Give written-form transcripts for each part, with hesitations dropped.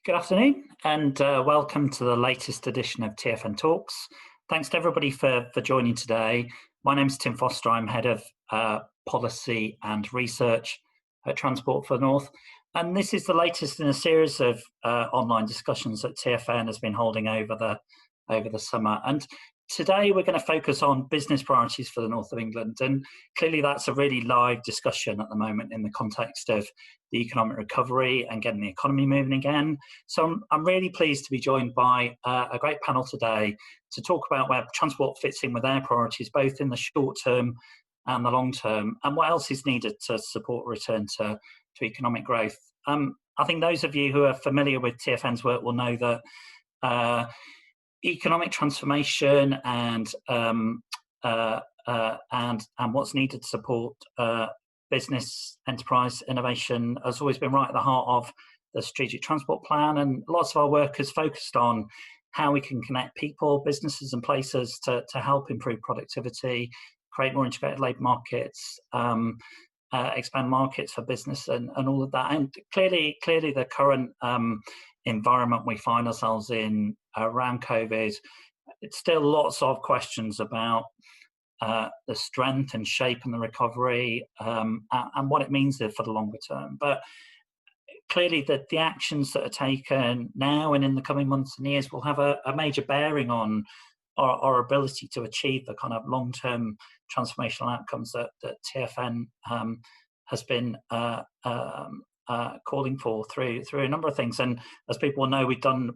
Good afternoon and welcome to the latest edition of TfNTalks. Thanks to everybody for joining today. My name is Tim Foster. I'm Head of Policy and Research at Transport for the North. And this is the latest in a series of online discussions that TfN has been holding over the summer. And today we're going to focus on business priorities for the North of England. And clearly that's a really live discussion at the moment in the context of the economic recovery and getting the economy moving again. So I'm really pleased to be joined by a great panel today to talk about where transport fits in with their priorities, both in the short term and the long term, and what else is needed to support a return to economic growth. I think those of you who are familiar with TfN's work will know that economic transformation and what's needed to support business enterprise innovation has always been right at the heart of the strategic transport plan, and lots of our work has focused on how we can connect people, businesses and places to help improve productivity, create more integrated labour markets, expand markets for business and all of that. And clearly the current environment we find ourselves in around COVID, it's still lots of questions about the strength and shape and the recovery and what it means for the longer term. But clearly the actions that are taken now and in the coming months and years will have a major bearing on our ability to achieve the kind of long-term transformational outcomes that TfN has been calling for through a number of things. And as people will know, we've done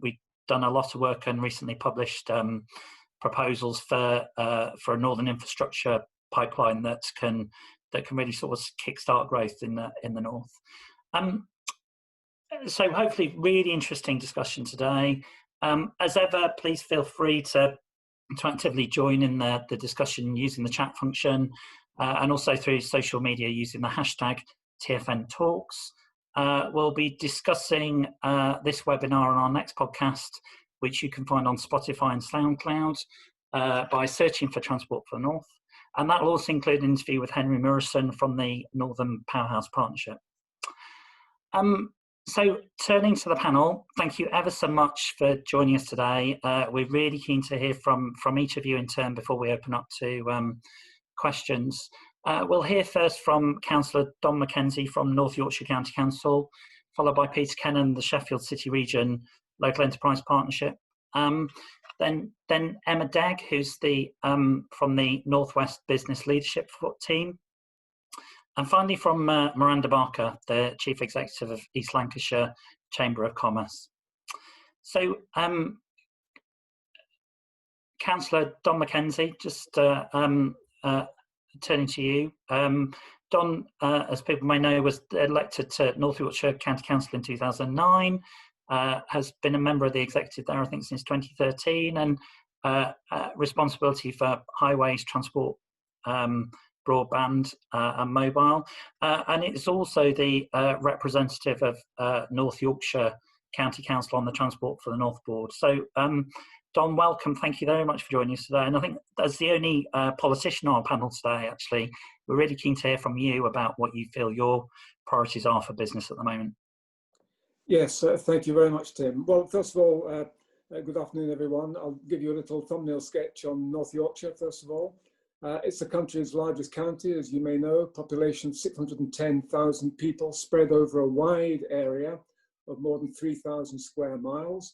a lot of work and recently published proposals for a northern infrastructure pipeline that can really sort of kickstart growth in the north. So hopefully really interesting discussion today. As ever, please feel free to actively join in the discussion using the chat function and also through social media using the hashtag TfNTalks. We'll be discussing this webinar on our next podcast, which you can find on Spotify and SoundCloud by searching for Transport for the North. And that will also include an interview with Henry Murison from the Northern Powerhouse Partnership. So turning to the panel, thank you ever so much for joining us today. We're really keen to hear from each of you in turn before we open up to questions. We'll hear first from Councillor Don MacKenzie from North Yorkshire County Council, followed by Peter Kennan, the Sheffield City Region Local Enterprise Partnership. Then Emma Degg, who's from the Northwest Business Leadership team. And finally from Miranda Barker, the Chief Executive of East Lancashire Chamber of Commerce. So Councillor Don MacKenzie, just turning to you. Don, as people may know, was elected to North Yorkshire County Council in 2009, has been a member of the executive there, I think, since 2013, and responsibility for highways, transport, broadband and mobile. And it's also the representative of North Yorkshire County Council on the Transport for the North Board. So Don, welcome. Thank you very much for joining us today. And I think as the only politician on our panel today, actually, we're really keen to hear from you about what you feel your priorities are for business at the moment. Yes, thank you very much, Tim. Well, first of all, good afternoon, everyone. I'll give you a little thumbnail sketch on North Yorkshire, first of all. It's the country's largest county, as you may know, population 610,000 people spread over a wide area of more than 3,000 square miles.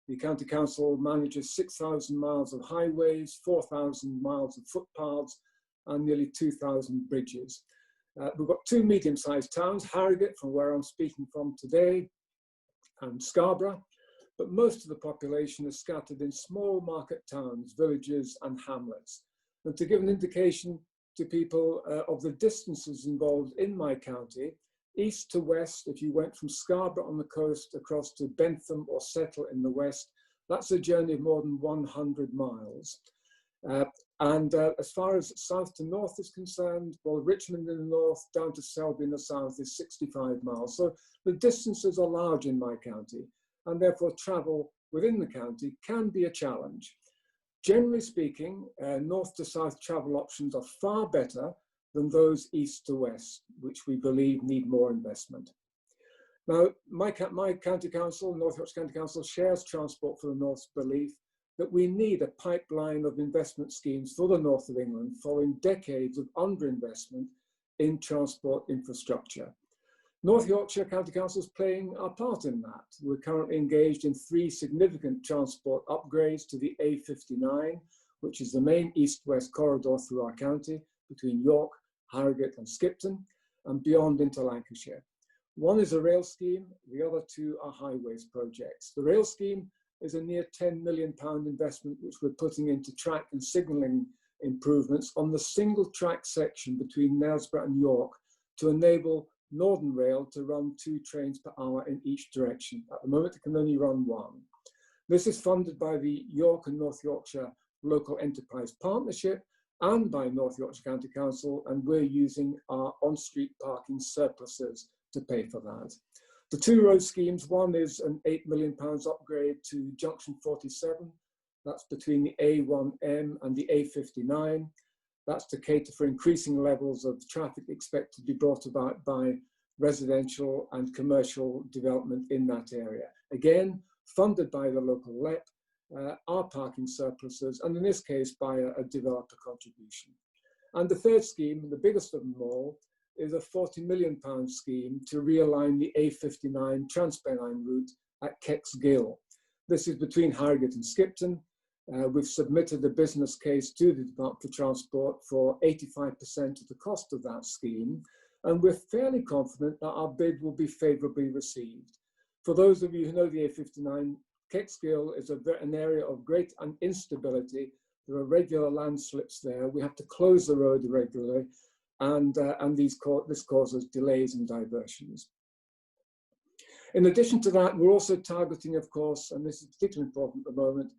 The County Council manages 6,000 miles of highways, 4,000 miles of footpaths, and nearly 2,000 bridges. We've got two medium-sized towns, Harrogate, from where I'm speaking from today, and Scarborough, but most of the population is scattered in small market towns, villages, and hamlets. And to give an indication to people of the distances involved in my county, east to west, if you went from Scarborough on the coast across to Bentham or Settle in the west, that's a journey of more than 100 miles. As far as south to north is concerned, well, Richmond in the north down to Selby in the south is 65 miles. So the distances are large in my county, and therefore travel within the county can be a challenge. Generally speaking, north to south travel options are far better than those east to west, which we believe need more investment. Now, my county council, North Yorkshire County Council, shares Transport for the North's belief that we need a pipeline of investment schemes for the north of England following decades of underinvestment in transport infrastructure. North Yorkshire County Council is playing our part in that. We're currently engaged in 3 significant transport upgrades to the A59, which is the main east-west corridor through our county between York, Harrogate and Skipton, and beyond into Lancashire. One is a rail scheme, the other 2 are highways projects. The rail scheme is a near £10 million investment which we're putting into track and signalling improvements on the single track section between Knaresborough and York to enable Northern Rail to run 2 trains per hour in each direction. At the moment, it can only run 1. This is funded by the York and North Yorkshire Local Enterprise Partnership and by North Yorkshire County Council, and we're using our on-street parking surpluses to pay for that. The 2 road schemes, one is an £8 million upgrade to junction 47. That's between the A1M and the A59. That's to cater for increasing levels of traffic expected to be brought about by residential and commercial development in that area. Again, funded by the local LEP, our parking surpluses, and in this case by a developer contribution. And the 3rd scheme, the biggest of them all, is a £40 million scheme to realign the A59 Transpennine route at Keck's Gill. This is between Harrogate and Skipton. We've submitted a business case to the Department for Transport for 85% of the cost of that scheme, and we're fairly confident that our bid will be favourably received. For those of you who know the A59, Keck's Gill is an area of great instability. There are regular landslips there. We have to close the road regularly, and this causes delays and diversions. In addition to that, we're also targeting, of course, and this is particularly important at the moment,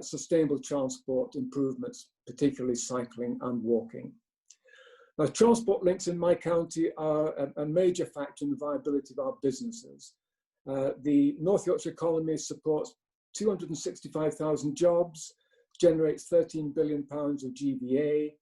sustainable transport improvements, particularly cycling and walking. Now, transport links in my county are a major factor in the viability of our businesses. The North Yorkshire economy supports 265,000 jobs, generates £13 billion of GVA.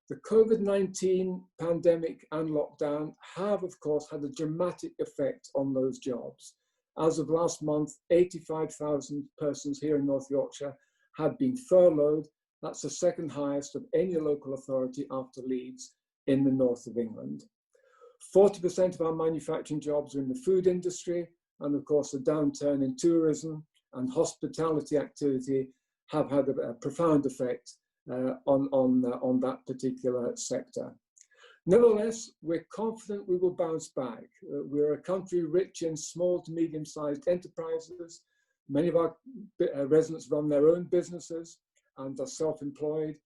The COVID-19 pandemic and lockdown have, of course, had a dramatic effect on those jobs. As of last month, 85,000 persons here in North Yorkshire had been furloughed. That's the 2nd highest of any local authority after Leeds in the north of England. 40% of our manufacturing jobs are in the food industry, and of course the downturn in tourism and hospitality activity have had a profound effect on that particular sector. Nevertheless, we're confident we will bounce back. We're a country rich in small to medium-sized enterprises. Many of our residents run their own businesses and are self-employed.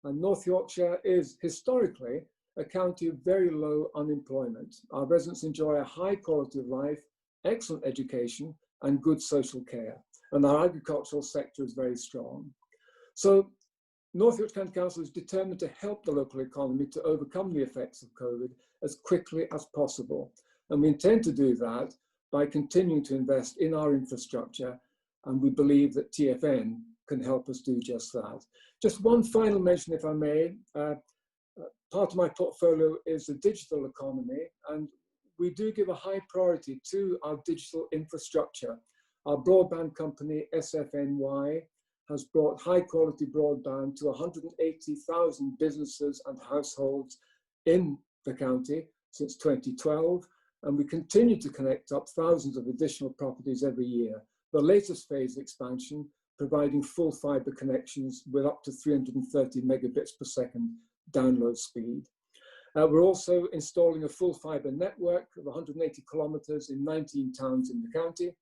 And North Yorkshire is historically a county of very low unemployment. Our residents enjoy a high quality of life, excellent education, and good social care. And our agricultural sector is very strong. So North Yorkshire County Council is determined to help the local economy to overcome the effects of COVID as quickly as possible. And we intend to do that by continuing to invest in our infrastructure, and we believe that TfN can help us do just that. Just one final mention, if I may. Part of my portfolio is the digital economy, and we do give a high priority to our digital infrastructure. Our broadband company, SFNY, has brought high quality broadband to 180,000 businesses and households in the county since 2012, and we continue to connect up thousands of additional properties every year. The latest phase expansion providing full fibre connections with up to 330 megabits per second download speed. We're also installing a full fibre network of 180 kilometres in 19 towns in the county.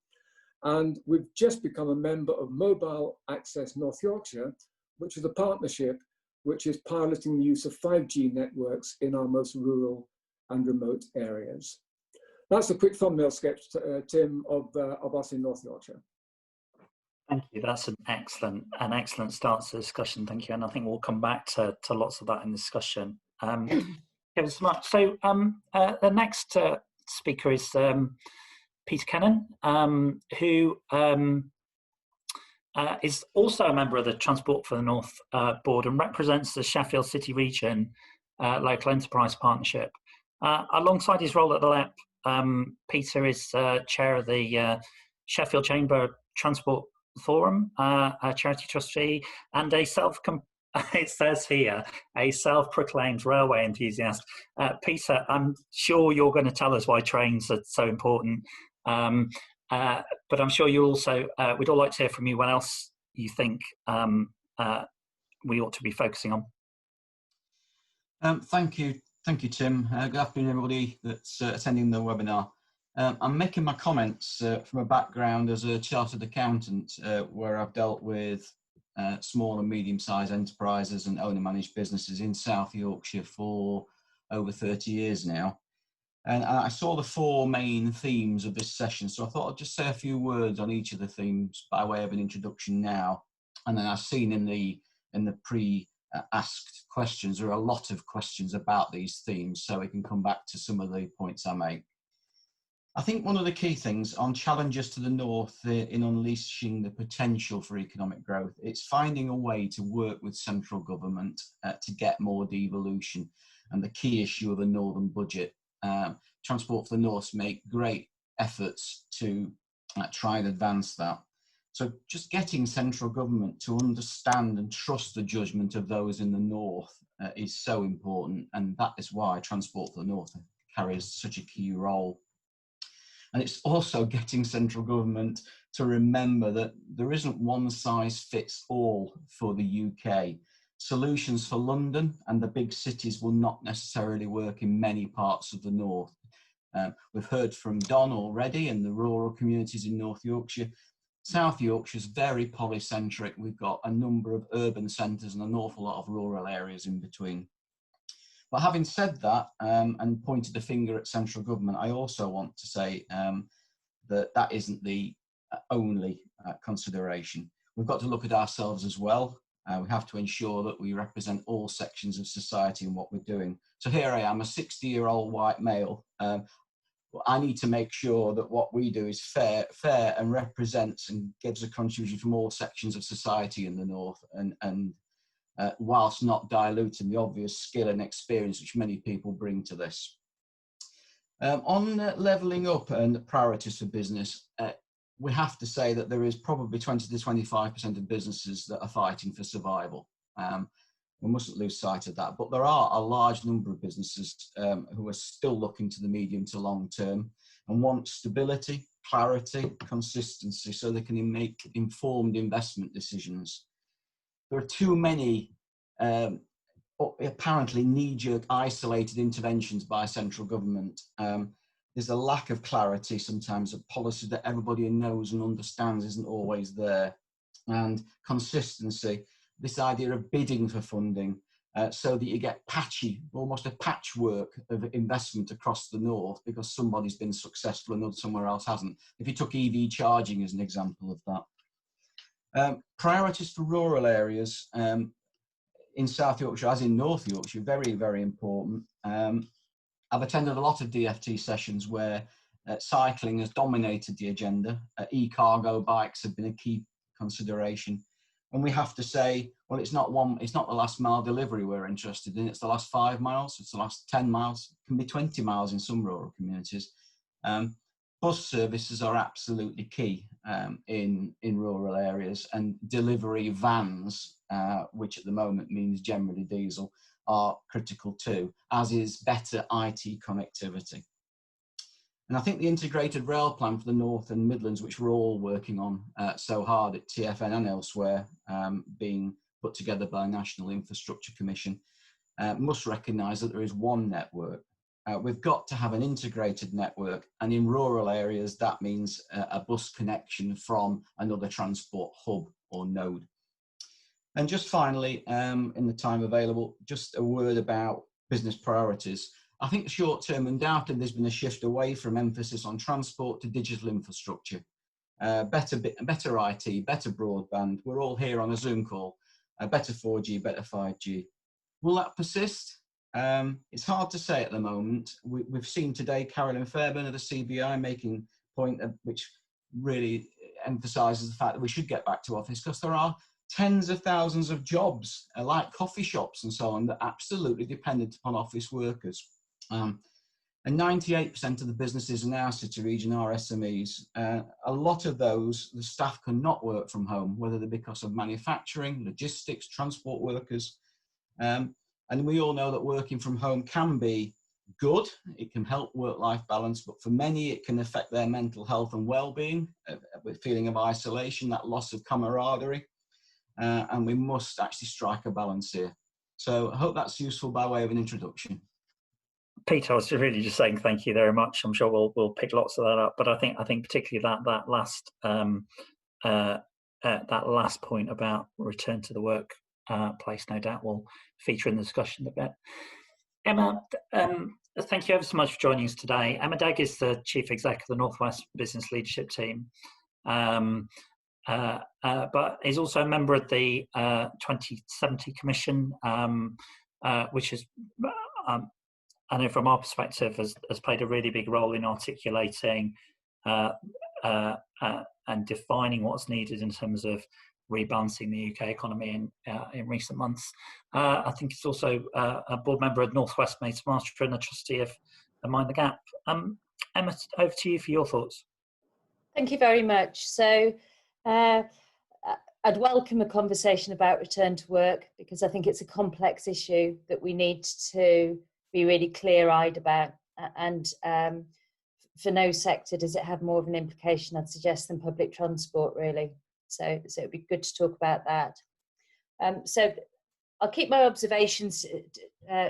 And we've just become a member of Mobile Access North Yorkshire, which is a partnership which is piloting the use of 5G networks in our most rural and remote areas. That's a quick thumbnail sketch, Tim, of us in North Yorkshire. Thank you. That's an excellent start to the discussion. Thank you. And I think we'll come back to lots of that in the discussion. Thank you so much. So the next speaker is Peter Kennan, who is also a member of the Transport for the North board and represents the Sheffield City Region Local Enterprise Partnership. Alongside his role at the LEP, Peter is chair of the Sheffield Chamber Transport Forum, a charity trustee, and it says here, a self-proclaimed railway enthusiast. Peter, I'm sure you're going to tell us why trains are so important, but I'm sure you also, we'd all like to hear from you what else you think we ought to be focusing on. Thank you, Tim. Good afternoon, everybody that's attending the webinar. I'm making my comments from a background as a chartered accountant, where I've dealt with small and medium-sized enterprises and owner-managed businesses in South Yorkshire for over 30 years now. And I saw the four main themes of this session, so I thought I'd just say a few words on each of the themes by way of an introduction now. And then I've seen in the pre-asked questions, there are a lot of questions about these themes, so we can come back to some of the points I make. I think one of the key things on challenges to the north in unleashing the potential for economic growth, it's finding a way to work with central government to get more devolution, and the key issue of the northern budget. Transport for the North make great efforts to try and advance that. So just getting central government to understand and trust the judgment of those in the north is so important, and that is why Transport for the North carries such a key role. And it's also getting central government to remember that there isn't one size fits all for the UK. Solutions for London and the big cities will not necessarily work in many parts of the north. We've heard from Don already and the rural communities in North Yorkshire. South Yorkshire is very polycentric. We've got a number of urban centres and an awful lot of rural areas in between. But having said that, and pointed the finger at central government, I also want to say that isn't the only consideration. We've got to look at ourselves as well. We have to ensure that we represent all sections of society in what we're doing. So here I am, a 60-year-old white male. I need to make sure that what we do is fair and represents and gives a contribution from all sections of society in the north, and whilst not diluting the obvious skill and experience which many people bring to this. On levelling up and the priorities for business, we have to say that there is probably 20 to 25% of businesses that are fighting for survival. We mustn't lose sight of that, but there are a large number of businesses who are still looking to the medium to long term and want stability, clarity, consistency, so they can make informed investment decisions. There are too many apparently knee-jerk isolated interventions by central government. There's a lack of clarity sometimes of policy that everybody knows and understands isn't always there. And consistency, this idea of bidding for funding so that you get patchy, almost a patchwork of investment across the north because somebody's been successful and somewhere else hasn't. If you took EV charging as an example of that. Priorities for rural areas in South Yorkshire, as in North Yorkshire, very, very important. I've attended a lot of DFT sessions where cycling has dominated the agenda. E-cargo bikes have been a key consideration. And we have to say, well, it's not the last mile delivery we're interested in, it's the last 5 miles, it's the last 10 miles, it can be 20 miles in some rural communities. Bus services are absolutely key in rural areas, and delivery vans, which at the moment means generally diesel, are critical too, as is better IT connectivity. And I think the integrated rail plan for the North and Midlands, which we're all working on so hard at TfN and elsewhere, being put together by National Infrastructure Commission, must recognise that there is one network. We've got to have an integrated network, and in rural areas that means a bus connection from another transport hub or node. And just finally, in the time available, just a word about business priorities. I think short term, undoubtedly, there's been a shift away from emphasis on transport to digital infrastructure. Better IT, better broadband. We're all here on a Zoom call. Better 4G, better 5G. Will that persist? It's hard to say at the moment. We've seen today Carolyn Fairburn of the CBI making a point which really emphasises the fact that we should get back to office, because there are tens of thousands of jobs like coffee shops and so on that are absolutely dependent upon office workers. And 98% of the businesses in our city region are SMEs. A lot of those, the staff cannot work from home, whether they're because of manufacturing, logistics, transport workers. And we all know that working from home can be good. It can help work-life balance, but for many, it can affect their mental health and well-being, with feeling of isolation, that loss of camaraderie. And we must actually strike a balance here. So I hope that's useful by way of an introduction. Peter, I was really just saying thank you very much. I'm sure we'll pick lots of that up, but I think particularly that last point about return to the workplace, no doubt will feature in the discussion a bit. Emma, thank you ever so much for joining us today. Emma Degg is the Chief Exec of the North West Business Leadership Team, but is also a member of the 2070 Commission, which is, I know from our perspective, has played a really big role in articulating and defining what's needed in terms of rebalancing the UK economy in recent months. I think it's also a board member of North West Mates Master and a trustee of Mind the Gap. Emma, over to you for your thoughts. Thank you very much. So I'd welcome a conversation about return to work, because I think it's a complex issue that we need to be really clear-eyed about, and for no sector does it have more of an implication, I'd suggest, than public transport, really. So it'd be good to talk about that. So I'll keep my observations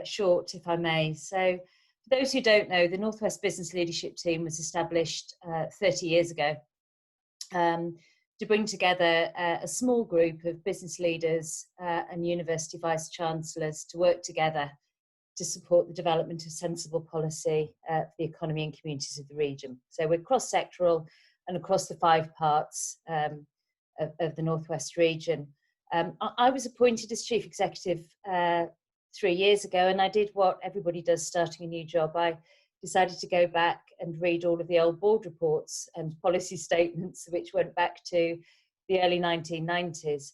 short, if I may. So for those who don't know, the North West Business Leadership Team was established 30 years ago to bring together a small group of business leaders and university vice-chancellors to work together to support the development of sensible policy for the economy and communities of the region. So we're cross-sectoral and across the 5 parts of the North West region. I was appointed as Chief Executive 3 years ago, and I did what everybody does starting a new job. I decided to go back and read all of the old board reports and policy statements, which went back to the early 1990s.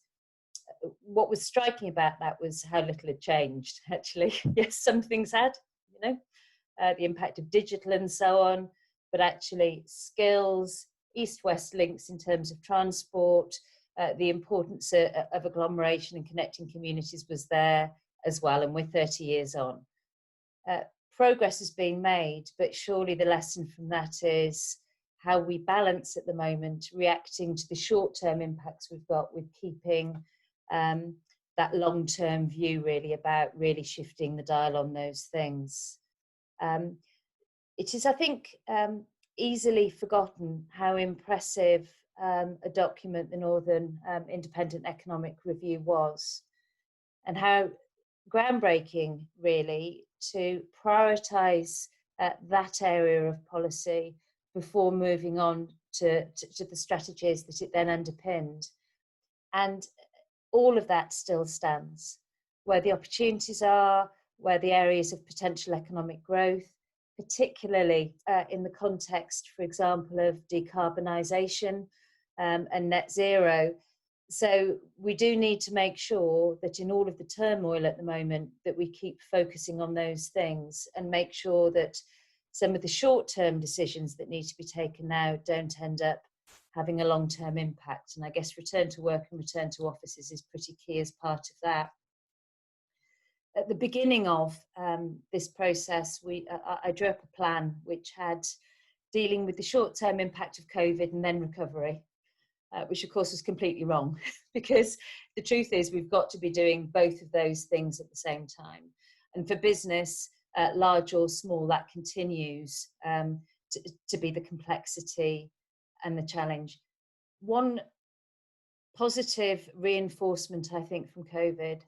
What was striking about that was how little had changed, actually. Yes, some things had, the impact of digital and so on, but actually skills, east-west links in terms of transport, the importance of agglomeration and connecting communities was there as well, and we're 30 years on. Progress has been made, but surely the lesson from that is how we balance at the moment, reacting to the short-term impacts we've got with keeping that long-term view really about really shifting the dial on those things. It is, I think, easily forgotten how impressive a document the Northern Independent Economic Review was, and how groundbreaking really to prioritise that area of policy before moving on to the strategies that it then underpinned. And all of that still stands, where the opportunities are, where the areas of potential economic growth, particularly in the context, for example, of decarbonisation and net zero. So we do need to make sure that in all of the turmoil at the moment, that we keep focusing on those things and make sure that some of the short-term decisions that need to be taken now don't end up having a long-term impact. And I guess return to work and return to offices is pretty key as part of that. At the beginning of this process, I drew up a plan which had dealing with the short-term impact of COVID and then recovery, which of course was completely wrong, because the truth is we've got to be doing both of those things at the same time. And for business, large or small, that continues to be the complexity and the challenge. One positive reinforcement, I think, from COVID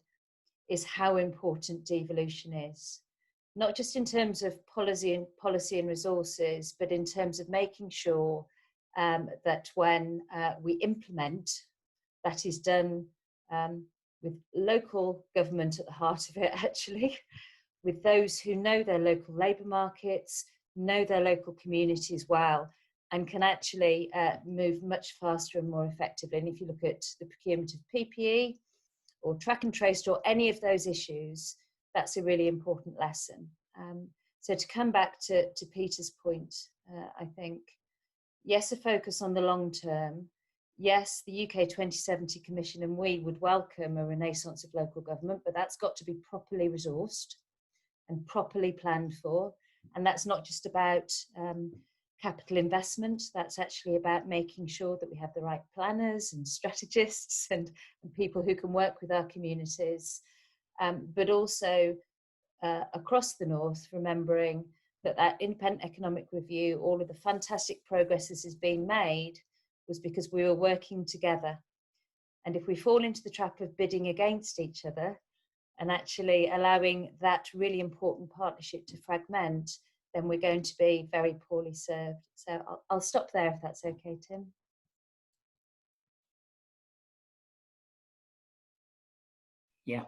is how important devolution is, not just in terms of policy and resources, but in terms of making sure that when we implement, that is done with local government at the heart of it, actually, with those who know their local labour markets, know their local communities well, and can actually move much faster and more effectively. And if you look at the procurement of PPE or track and trace or any of those issues, that's a really important lesson. So to come back to Peter's point, I think, yes, a focus on the long term. Yes, the UK 2070 Commission and we would welcome a renaissance of local government, but that's got to be properly resourced and properly planned for. And that's not just about capital investment, that's actually about making sure that we have the right planners and strategists and people who can work with our communities, but also across the north, remembering that independent economic review, all of the fantastic progress that has been made was because we were working together. And if we fall into the trap of bidding against each other and actually allowing that really important partnership to fragment, then we're going to be very poorly served. So I'll stop there if that's okay, Tim. Yeah,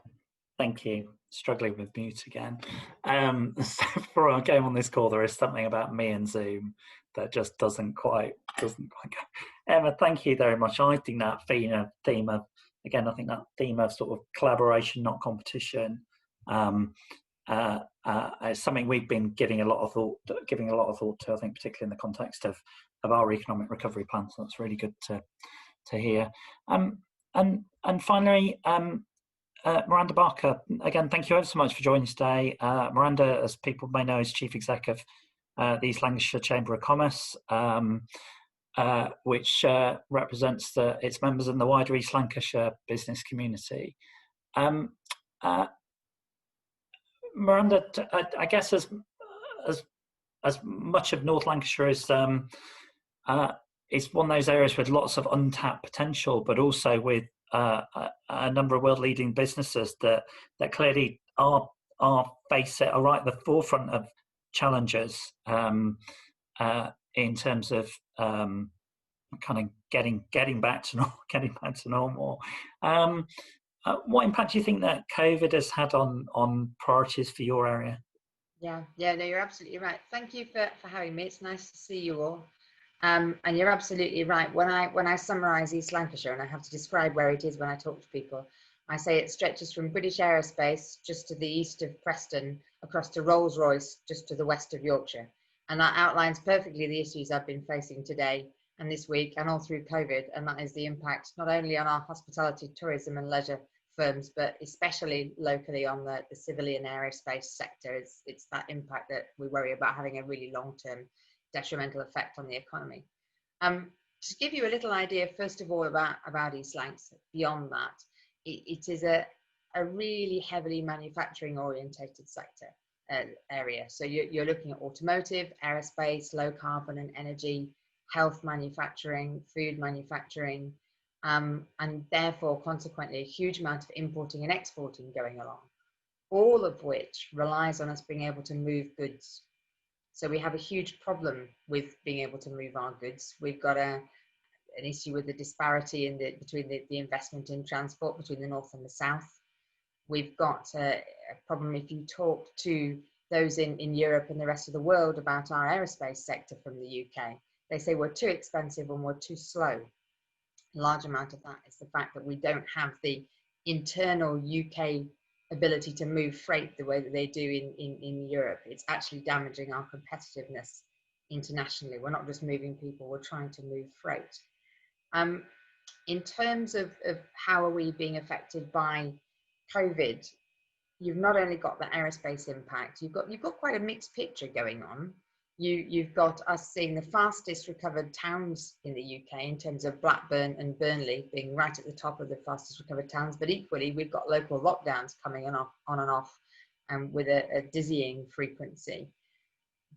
thank you. Struggling with mute again. So for our game on this call, there is something about me and Zoom that just doesn't quite go. Emma, thank you very much. I think that theme of again, I think that theme of sort of collaboration, not competition, is something we've been giving a lot of thought to. I think particularly in the context of our economic recovery plan. So that's really good to hear. And finally. Miranda Barker, again, thank you ever so much for joining us today. Miranda, as people may know, is Chief Exec of the East Lancashire Chamber of Commerce, which represents its members in the wider East Lancashire business community. Miranda, I guess as much of North Lancashire is one of those areas with lots of untapped potential, but also with a number of world-leading businesses that clearly are right at the forefront of challenges in terms of kind of getting back to normal. What impact do you think that COVID has had on priorities for your area? Yeah, no, you're absolutely right. Thank you for having me. It's nice to see you all. And you're absolutely right. When I summarise East Lancashire, and I have to describe where it is when I talk to people, I say it stretches from British Aerospace just to the east of Preston, across to Rolls-Royce just to the west of Yorkshire. And that outlines perfectly the issues I've been facing today and this week and all through COVID. And that is the impact not only on our hospitality, tourism and leisure firms, but especially locally on the civilian aerospace sector. It's that impact that we worry about having a really long-term detrimental effect on the economy. To give you a little idea, first of all, about East Lancs, beyond that, it is a really heavily manufacturing orientated sector area. So you're looking at automotive, aerospace, low carbon and energy, health manufacturing, food manufacturing, and therefore consequently a huge amount of importing and exporting going along, all of which relies on us being able to move goods. So we have a huge problem with being able to move our goods. We've got an issue with the disparity between the investment in transport between the north and the south. We've got a problem if you talk to those in Europe and the rest of the world about our aerospace sector from the UK. They say we're too expensive and we're too slow. A large amount of that is the fact that we don't have the internal UK ability to move freight the way that they do in Europe. It's actually damaging our competitiveness internationally. We're not just moving people, we're trying to move freight. In terms of how are we being affected by COVID, you've not only got the aerospace impact, you've got quite a mixed picture going on. You've got us seeing the fastest recovered towns in the UK in terms of Blackburn and Burnley being right at the top of the fastest recovered towns, but equally we've got local lockdowns coming on and off with a dizzying frequency.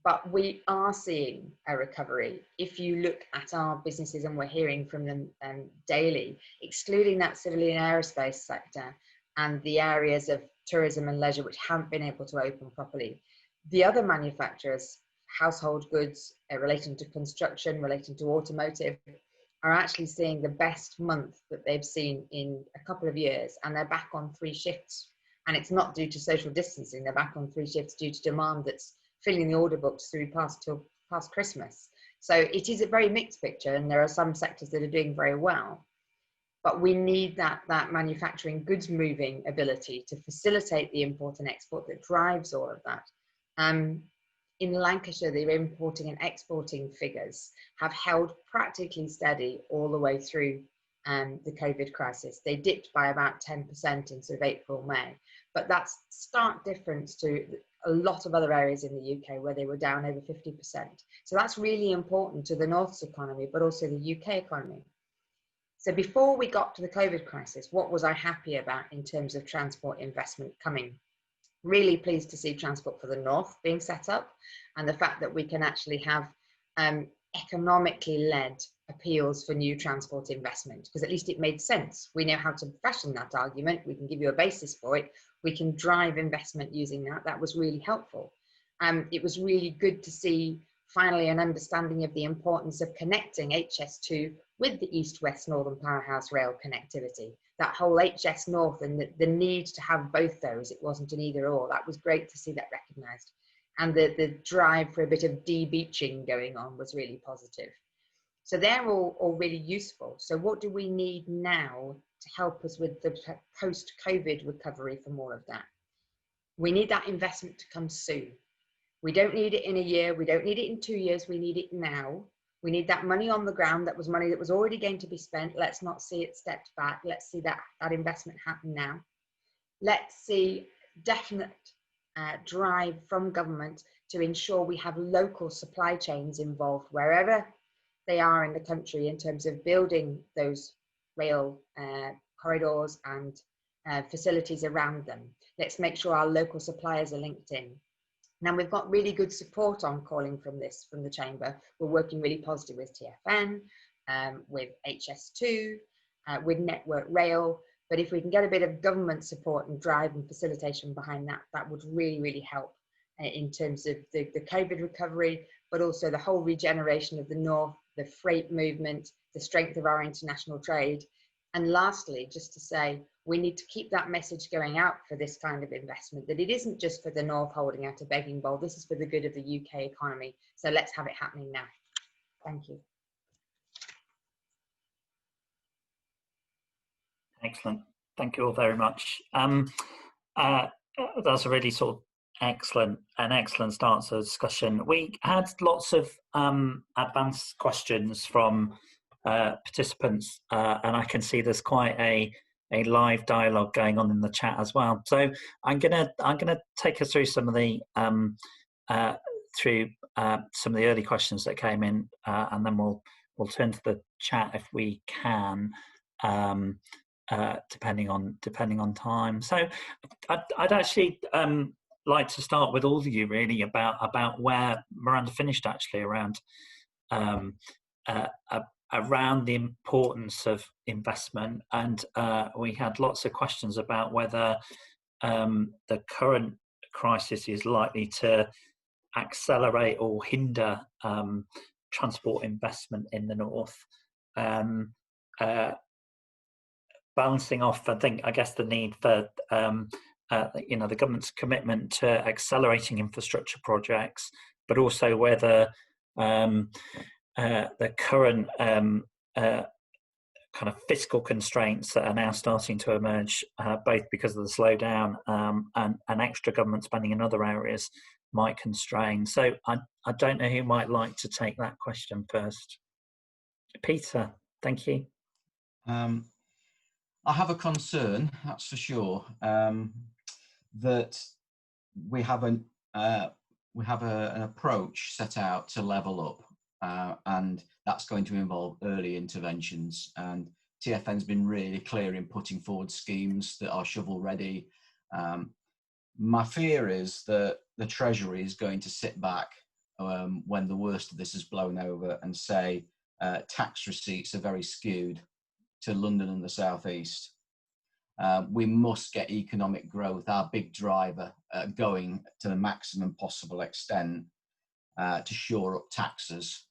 But we are seeing a recovery. If you look at our businesses, and we're hearing from them daily, excluding that civilian aerospace sector and the areas of tourism and leisure which haven't been able to open properly, the other manufacturers, household goods relating to construction, relating to automotive, are actually seeing the best month that they've seen in a couple of years, and they're back on 3 shifts. And it's not due to social distancing, they're back on 3 shifts due to demand that's filling the order books through past Christmas. So it is a very mixed picture, and there are some sectors that are doing very well. But we need that manufacturing goods moving ability to facilitate the import and export that drives all of that. in Lancashire, the importing and exporting figures have held practically steady all the way through the COVID crisis. They dipped by about 10% in sort of April, May, but that's stark difference to a lot of other areas in the UK where they were down over 50%. So that's really important to the North's economy, but also the UK economy. So before we got to the COVID crisis, what was I happy about in terms of transport investment coming? Really pleased to see Transport for the North being set up, and the fact that we can actually have economically led appeals for new transport investment, because at least it made sense. We know how to fashion that argument. We can give you a basis for it. We can drive investment using that. That was really helpful. It was really good to see finally an understanding of the importance of connecting HS2 with the East-West Northern Powerhouse rail connectivity. That whole HS North and the need to have both those, it wasn't an either or. That was great to see that recognised. And the drive for a bit of de-beaching going on was really positive. So they're all really useful. So what do we need now to help us with the post-COVID recovery from all of that? We need that investment to come soon. We don't need it in a year. We don't need it in 2 years. We need it now. We need that money on the ground. That was money that was already going to be spent. Let's not see it stepped back. Let's see that investment happen now. Let's see definite drive from government to ensure we have local supply chains involved wherever they are in the country in terms of building those rail corridors and facilities around them. Let's make sure our local suppliers are linked in. Now, we've got really good support on calling from the Chamber. We're working really positive with TfN, with HS2, with Network Rail. But if we can get a bit of government support and drive and facilitation behind that, that would really, really help in terms of the COVID recovery, but also the whole regeneration of the North, the freight movement, the strength of our international trade. And lastly, just to say, we need to keep that message going out for this kind of investment, that it isn't just for the North holding out a begging bowl. This is for the good of the UK economy. So let's have it happening now. Thank you. Excellent. Thank you all very much. That's a really sort of excellent start to the discussion. We had lots of advanced questions from participants, and I can see there's quite a live dialogue going on in the chat as well. So I'm gonna take us through some of the early questions that came in, and then we'll turn to the chat if we can, depending on time. So I'd actually like to start with all of you really about where Miranda finished actually around the importance of investment, and we had lots of questions about whether the current crisis is likely to accelerate or hinder transport investment in the North. Balancing off, I guess the need for the government's commitment to accelerating infrastructure projects, but also whether the current kind of fiscal constraints that are now starting to emerge, both because of the slowdown and extra government spending in other areas, might constrain. So I don't know who might like to take that question first. Peter, thank you. I have a concern, that's for sure, that we have an approach set out to level up, and that's going to involve early interventions. And TfN's been really clear in putting forward schemes that are shovel ready. My fear is that the Treasury is going to sit back when the worst of this is blown over and say tax receipts are very skewed to London and the South East. We must get economic growth, our big driver, going to the maximum possible extent to shore up taxes,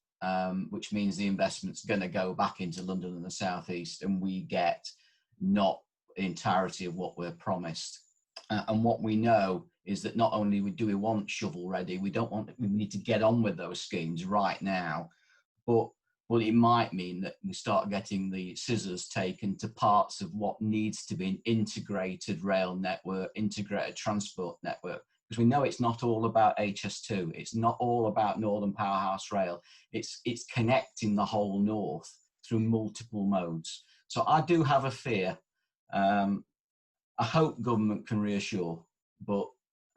which means the investment's going to go back into London and the South East, and we get not the entirety of what we're promised. And what we know is that not only do we want shovel ready, we need to get on with those schemes right now, but it might mean that we start getting the scissors taken to parts of what needs to be an integrated rail network, integrated transport network, because we know it's not all about HS2. It's not all about Northern Powerhouse Rail. It's connecting the whole north through multiple modes. So I do have a fear. I hope government can reassure, but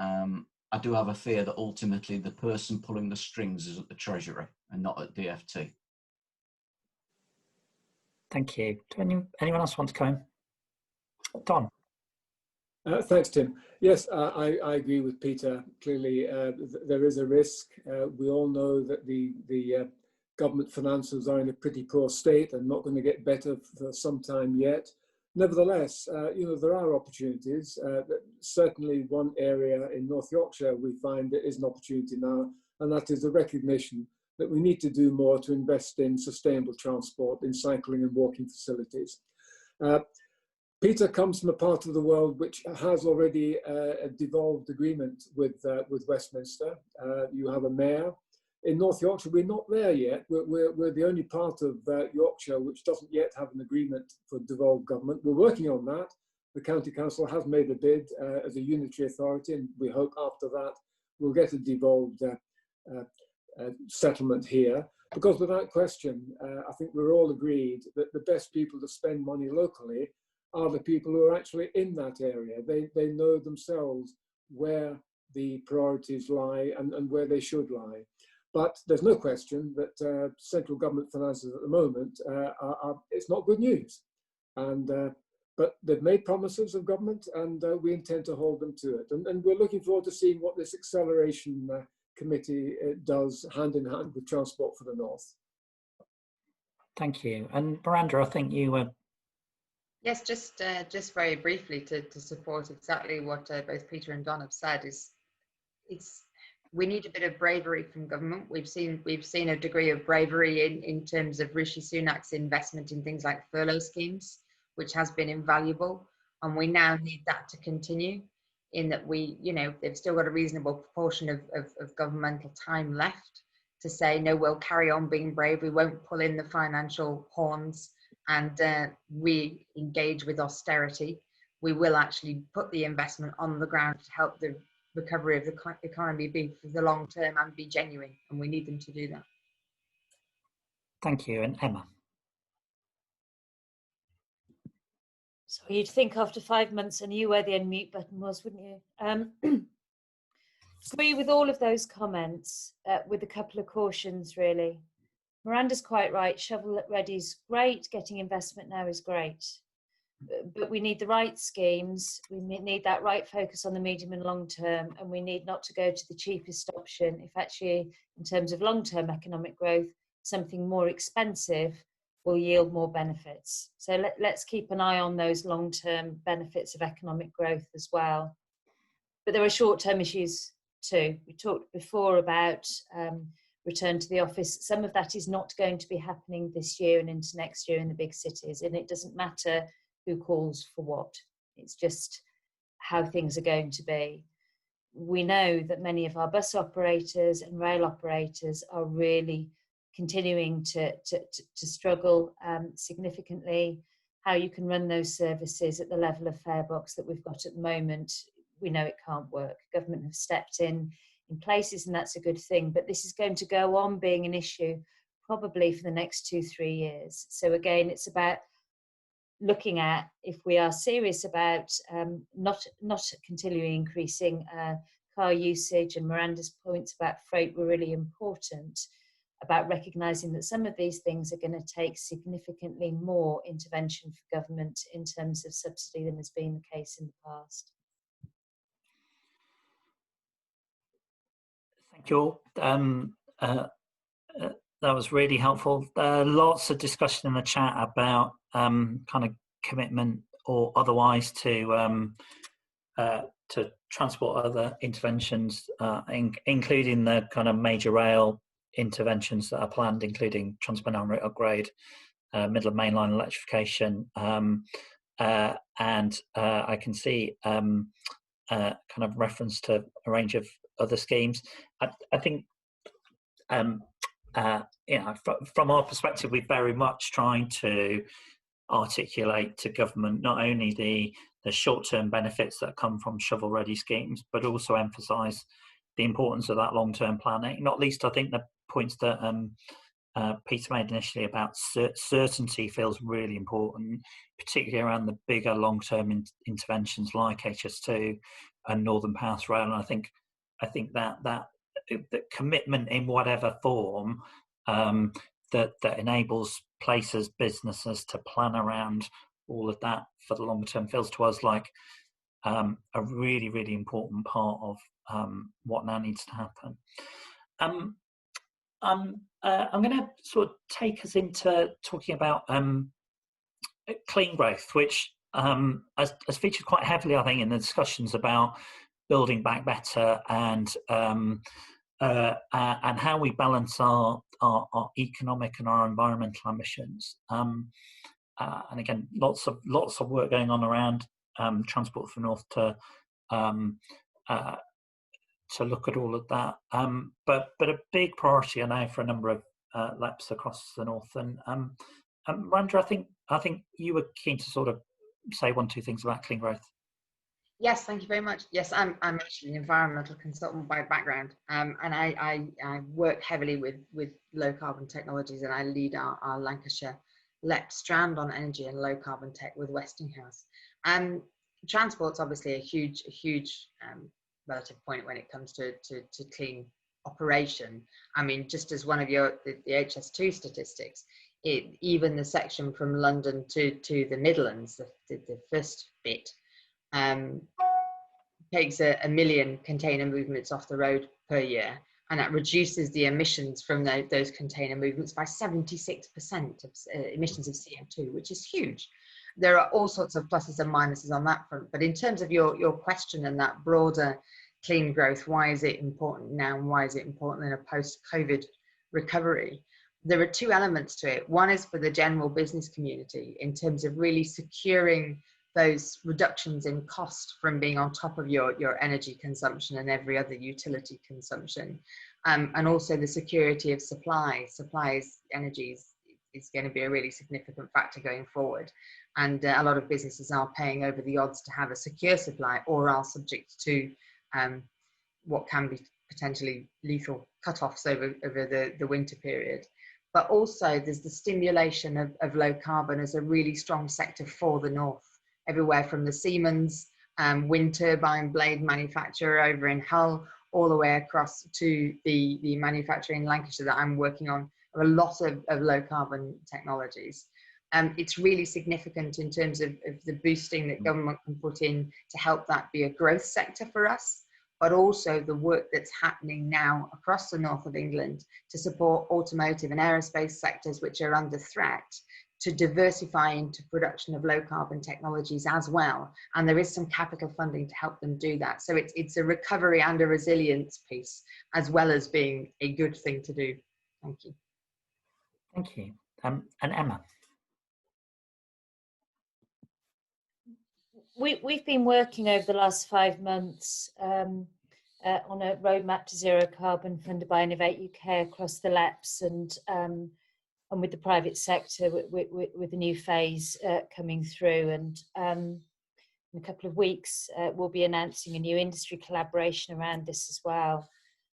I do have a fear that ultimately the person pulling the strings is at the Treasury and not at DfT. Thank you. Do anyone else want to come in? Don. Thanks, Tim. Yes, I agree with Peter. Clearly, there is a risk. We all know that the government finances are in a pretty poor state and not going to get better for some time yet. Nevertheless, there are opportunities. Certainly one area in North Yorkshire we find there is an opportunity now, and that is the recognition that we need to do more to invest in sustainable transport, in cycling and walking facilities. Peter comes from a part of the world which has already a devolved agreement with Westminster. You have a mayor. In North Yorkshire, we're not there yet. We're the only part of Yorkshire which doesn't yet have an agreement for devolved government. We're working on that. The County Council has made a bid as a unitary authority, and we hope after that we'll get a devolved settlement here. Because without question, I think we're all agreed that the best people to spend money locally are the people who are actually in that area. They know themselves where the priorities lie and where they should lie. But there's no question that central government finances at the moment, it's not good news. But they've made promises of government, and we intend to hold them to it. And we're looking forward to seeing what this acceleration committee does hand in hand with Transport for the North. Thank you. And Miranda, I think you were... Yes, just very briefly to support exactly what both Peter and Don have said we need a bit of bravery from government. We've seen a degree of bravery in terms of Rishi Sunak's investment in things like furlough schemes, which has been invaluable, and we now need that to continue. In that they've still got a reasonable proportion of governmental time left to say no, we'll carry on being brave. We won't pull in the financial horns and re-engage with austerity. We will actually put the investment on the ground to help the recovery of the economy be for the long term and be genuine, and we need them to do that. Thank you. And Emma. So you'd think after 5 months I knew where the unmute button was, wouldn't you? Agree with all of those comments, with a couple of cautions really. Miranda's quite right, shovel ready is great, getting investment now is great. But we need the right schemes, we need that right focus on the medium and long term, and we need not to go to the cheapest option if actually, in terms of long-term economic growth, something more expensive will yield more benefits. So let's keep an eye on those long-term benefits of economic growth as well. But there are short-term issues too. We talked before about return to the office. Some of that is not going to be happening this year and into next year in the big cities, and it doesn't matter who calls for what. It's just how things are going to be. We know that many of our bus operators and rail operators are really continuing to struggle significantly. How you can run those services at the level of fare box that we've got at the moment, we know it can't work. Government have stepped in places, and that's a good thing, but this is going to go on being an issue probably for the next 2-3 years. So again, it's about looking at, if we are serious about not continually increasing car usage, and Miranda's points about freight were really important, about recognising that some of these things are going to take significantly more intervention for government in terms of subsidy than has been the case in the past. Thank you all. That was really helpful. Lots of discussion in the chat about kind of commitment or otherwise to transport other interventions, including the kind of major rail interventions that are planned, including Trans-Pennine Route upgrade, middle of mainline electrification, and I can see kind of reference to a range of other schemes. I think from our perspective, we're very much trying to articulate to government not only the short-term benefits that come from shovel-ready schemes, but also emphasise the importance of that long-term planning. Not least, I think the points that Peter made initially about certainty feels really important, particularly around the bigger long-term interventions like HS2 and Northern Path Rail. And I think that commitment in whatever form that enables places, businesses to plan around all of that for the longer term feels to us like a really, really important part of what now needs to happen. I'm going to sort of take us into talking about clean growth, which has featured quite heavily, I think, in the discussions about building back better and how we balance our economic and our environmental ambitions. And again, lots of work going on around Transport for North to look at all of that. But a big priority, I know, for a number of LEPs across the north. And Miranda, I think you were keen to sort of say 1-2 things about clean growth. Yes, thank you very much. Yes, I'm actually an environmental consultant by background, and I work heavily with low carbon technologies, and I lead our Lancashire LEP strand on energy and low carbon tech with Westinghouse. Transport's obviously a huge relative point when it comes to clean operation. I mean, just as one of the HS2 statistics, even the section from London to the Midlands, the first bit, takes a million container movements off the road per year, and that reduces the emissions from those container movements by 76% of emissions of CO2, which is huge. There are all sorts of pluses and minuses on that front, but in terms of your question and that broader clean growth, why is it important now and why is it important in a post-COVID recovery? There are 2 elements to it. One is for the general business community in terms of really securing those reductions in cost from being on top of your energy consumption and every other utility consumption, and also the security of supply. Energy is going to be a really significant factor going forward, and a lot of businesses are paying over the odds to have a secure supply, or are subject to what can be potentially lethal cut-offs over the winter period. But also there's the stimulation of low carbon as a really strong sector for the north, everywhere from the Siemens wind turbine blade manufacturer over in Hull, all the way across to the manufacturer in Lancashire that I'm working on, a lot of low carbon technologies. It's really significant in terms of the boosting that government can put in to help that be a growth sector for us, but also the work that's happening now across the north of England to support automotive and aerospace sectors which are under threat, to diversify into production of low carbon technologies as well. And there is some capital funding to help them do that. So it's a recovery and a resilience piece, as well as being a good thing to do. Thank you. Thank you. And Emma. We've been working over the last 5 months on a roadmap to zero carbon funded by Innovate UK across the LEPs, and with the private sector with a new phase coming through. And in a couple of weeks, we'll be announcing a new industry collaboration around this as well.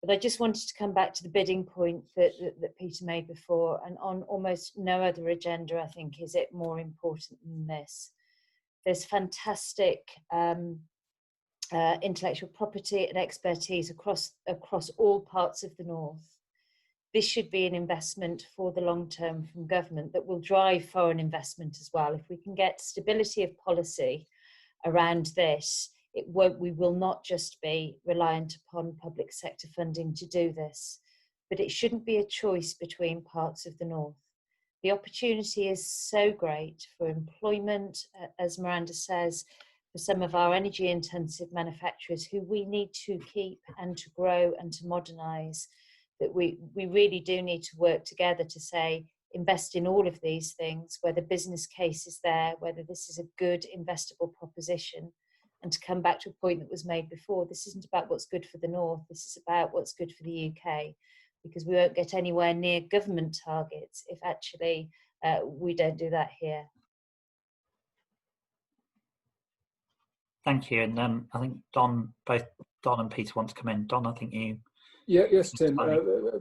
But I just wanted to come back to the bidding point that Peter made before, and on almost no other agenda, I think, is it more important than this. There's fantastic intellectual property and expertise across all parts of the north. This should be an investment for the long term from government that will drive foreign investment as well. If we can get stability of policy around this, we will not just be reliant upon public sector funding to do this, but it shouldn't be a choice between parts of the north. The opportunity is so great for employment, as Miranda says, for some of our energy intensive manufacturers who we need to keep and to grow and to modernise, that we really do need to work together to say, invest in all of these things, where the business case is there, whether this is a good investable proposition. And to come back to a point that was made before, this isn't about what's good for the north, this is about what's good for the UK, because we won't get anywhere near government targets if actually we don't do that here. Thank you. And I think both Don and Peter want to come in. Don, I think you. Yeah, yes, Tim.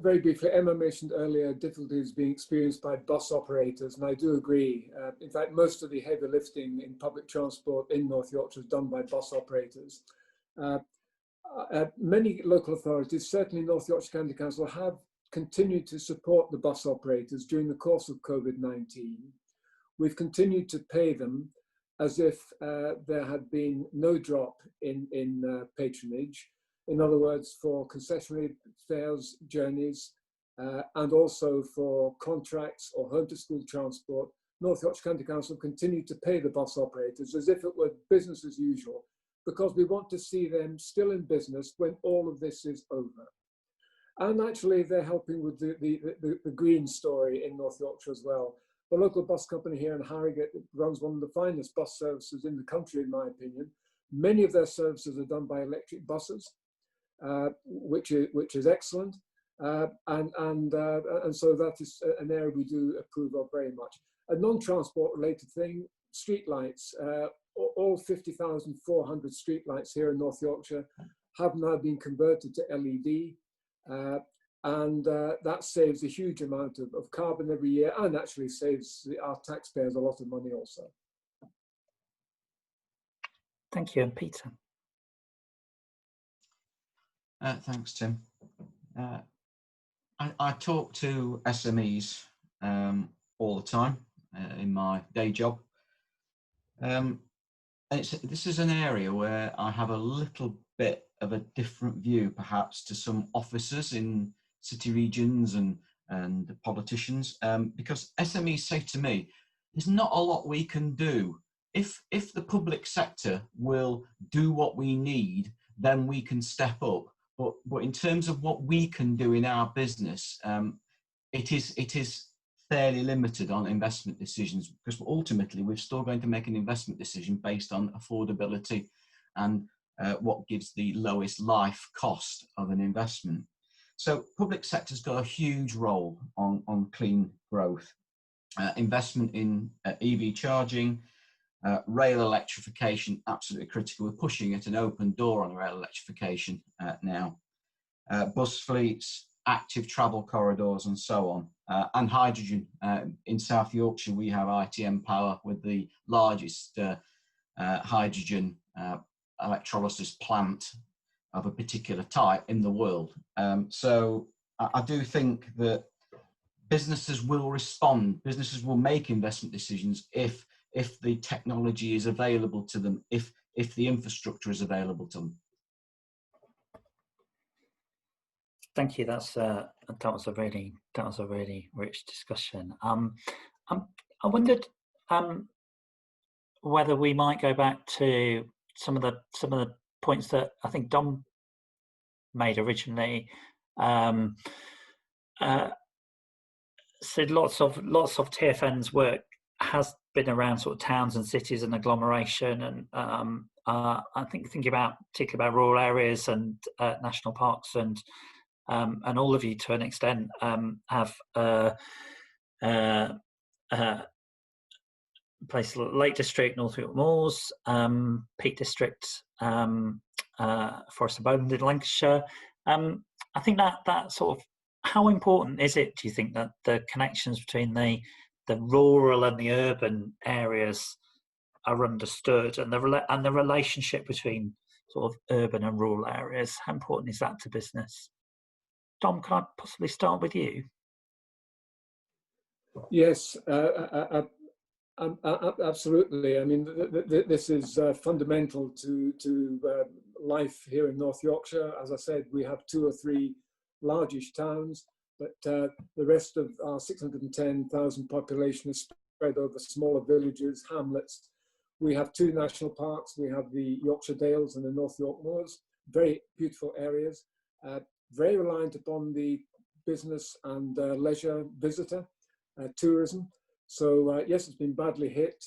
Very briefly, Emma mentioned earlier difficulties being experienced by bus operators, and I do agree. In fact, most of the heavy lifting in public transport in North Yorkshire is done by bus operators. Many local authorities, certainly North Yorkshire County Council, have continued to support the bus operators during the course of COVID-19. We've continued to pay them as if there had been no drop in patronage. In other words, for concessionary fares, journeys, and also for contracts or home to school transport, North Yorkshire County Council continued to pay the bus operators as if it were business as usual, because we want to see them still in business when all of this is over. And actually, they're helping with the green story in North Yorkshire as well. The local bus company here in Harrogate runs one of the finest bus services in the country, in my opinion. Many of their services are done by electric buses, which is excellent, and so that is an area we do approve of very much. A non-transport related thing: streetlights. All 50,400 streetlights here in North Yorkshire have now been converted to LED, and that saves a huge amount of carbon every year, and actually saves our taxpayers a lot of money also. Thank you, and Peter. Thanks, Tim. I talk to SMEs all the time in my day job. This is an area where I have a little bit of a different view, perhaps, to some officers in city regions and politicians, because SMEs say to me, there's not a lot we can do. If the public sector will do what we need, then we can step up. But in terms of what we can do in our business, it is fairly limited on investment decisions, because ultimately we're still going to make an investment decision based on affordability and what gives the lowest life cost of an investment. So public sector's got a huge role on clean growth. Investment in EV charging, rail electrification, absolutely critical. We're pushing at an open door on rail electrification now. Bus fleets, active travel corridors, and so on. And hydrogen. In South Yorkshire, we have ITM Power with the largest hydrogen electrolysis plant of a particular type in the world. So I do think that businesses will respond. Businesses will make investment decisions if the technology is available to them, if the infrastructure is available to them. Thank you. That was a really rich discussion. I wondered whether we might go back to some of the points that I think Dom made originally. Said lots of TfN's work has been around sort of towns and cities and agglomeration, and I think thinking about particularly about rural areas and national parks, and all of you to an extent have places like Lake District, North York Moors, Peak District, Forest of Bowland in Lancashire. I think that sort of, how important is it, do you think, that the connections between the rural and the urban areas are understood, and the relationship between sort of urban and rural areas? How important is that to business? Dom, can I possibly start with you? Yes, absolutely. I mean, this is fundamental to life here in North Yorkshire. As I said, we have 2 or 3 largish towns, but the rest of our 610,000 population is spread over smaller villages, hamlets. We have 2 national parks. We have the Yorkshire Dales and the North York Moors, very beautiful areas, very reliant upon the business and leisure visitor, tourism. So yes, it's been badly hit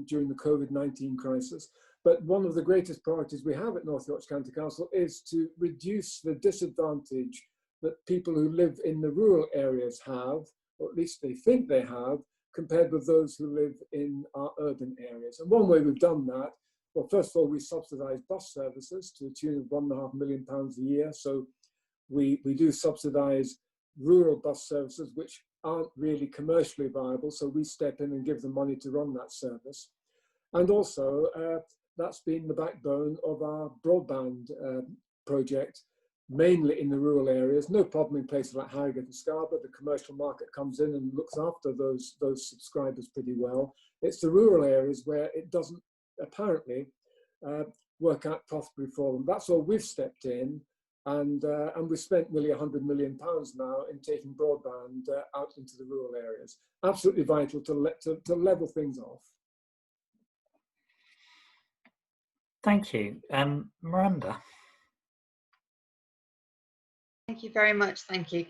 during the COVID-19 crisis. But one of the greatest priorities we have at North Yorkshire County Council is to reduce the disadvantage that people who live in the rural areas have, or at least they think they have, compared with those who live in our urban areas. And one way we've done that well, first of all, we subsidise bus services to the tune of £1.5 million a year. So we do subsidise rural bus services, which aren't really commercially viable. So we step in and give them money to run that service. And also, that's been the backbone of our broadband project, mainly in the rural areas. No problem in places like Harrogate and Scarborough. The commercial market comes in and looks after those subscribers pretty well. It's the rural areas where it doesn't apparently work out profitably for them. That's where we've stepped in, and we've spent nearly £100 million now in taking broadband out into the rural areas. Absolutely vital to level things off. Thank you. Miranda. Thank you very much. Thank you.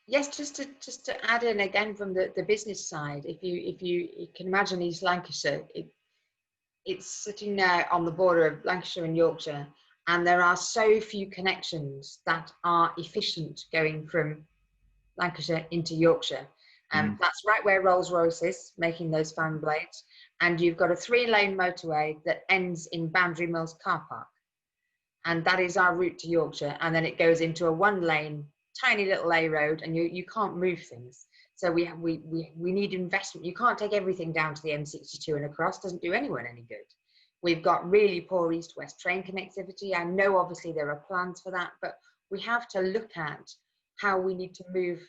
Yes, just to add in again from the business side, if you can imagine East Lancashire, it's sitting there on the border of Lancashire and Yorkshire, and there are so few connections that are efficient going from Lancashire into Yorkshire. That's right where Rolls-Royce is making those fan blades, and you've got a 3-lane motorway that ends in Boundary Mills car park, and that is our route to Yorkshire. And then it goes into a 1-lane tiny little A road, and you can't move things. So we need investment. You can't take everything down to the M62 and across. Doesn't do anyone any good. We've got really poor east-west train connectivity. I know obviously there are plans for that, but we have to look at how we need to move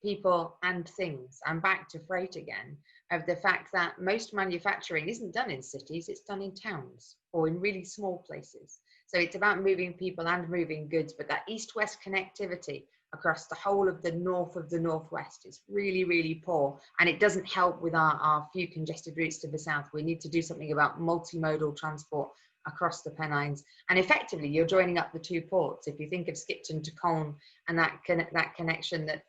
people and things. And back to freight again, of the fact that most manufacturing isn't done in cities, it's done in towns or in really small places. So it's about moving people and moving goods, but that east-west connectivity across the whole of the north of the northwest is really, really poor. And it doesn't help with our few congested routes to the south. We need to do something about multimodal transport across the Pennines. And effectively, you're joining up the two ports. If you think of Skipton to Colne and that connection that